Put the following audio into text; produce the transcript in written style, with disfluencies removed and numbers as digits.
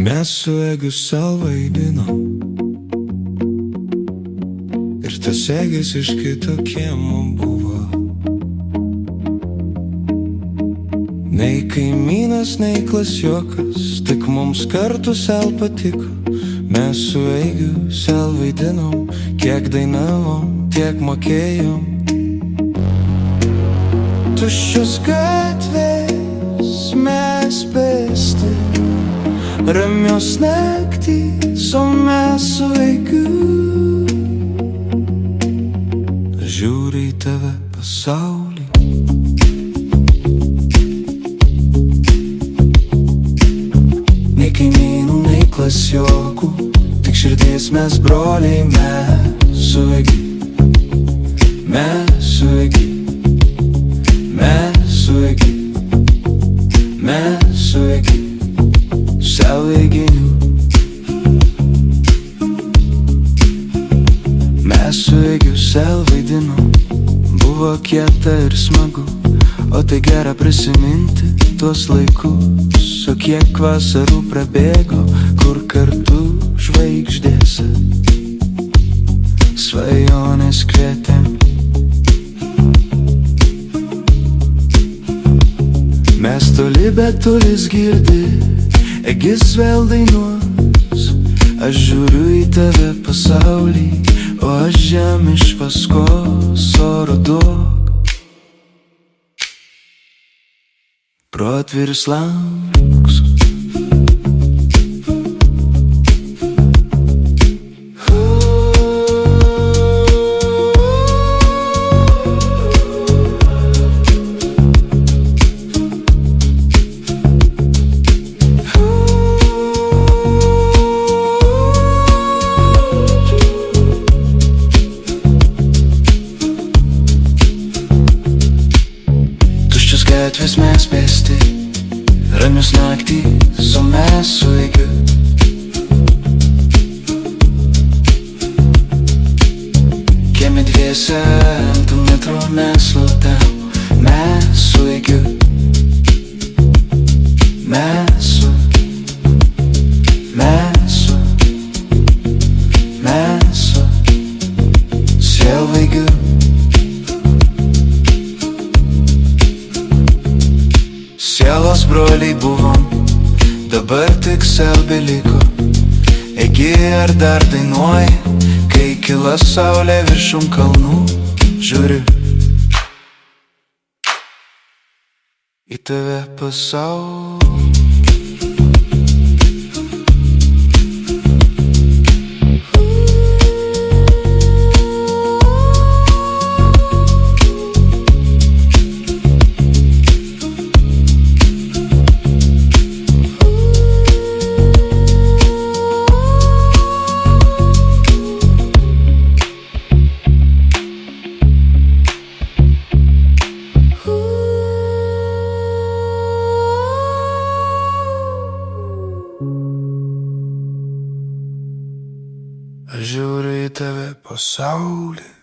Mes su Egiu sau vaidinom, ir tas Egis iš kito kiemo buvo. Nei kaimynas, nei klasiokas, tik mums kartu sel patiko. Mes su Egiu sel vaidinom, kiek dainavom, tiek mokėjom. Tuščios gatvės mes pėsti, ramios naktys, o mes su Egiu žiūri į tave pasaulį. Nei kaimynų, nei klasiokų, tik širdies mes broliai. Mes su Egiu, mes su Egiu, mes su Egiu, mes su Egiu, sau Eginių. Mes su Egiu sel vaidinom, buvo kieta ir smagu, o tai gera prisiminti tuos laikus. O kiek vasarų prabėgo, kur kartu žvaigždėse svajonės kvietėm. Mes toli, bet tolis girdi, Egis vėl dainuos. Aš žiūriu į tave pasaulį, o aš žem iš paskos oro duok. Pro atviris langus gatvės mes pėsti, ramios naktys, o mes su Egiu. Kieme dviese ant metro mes lūtam. Mes su Egiu, mes su, mes su, mes su sel Egiu. Sielos broliai buvom, dabar tik sel beliko. Egi, ar dar dainuoji, kai kyla saulė viršum kalnų? Žiūriu į tave pasaulį. Aš žiūriu į tave pasaulį.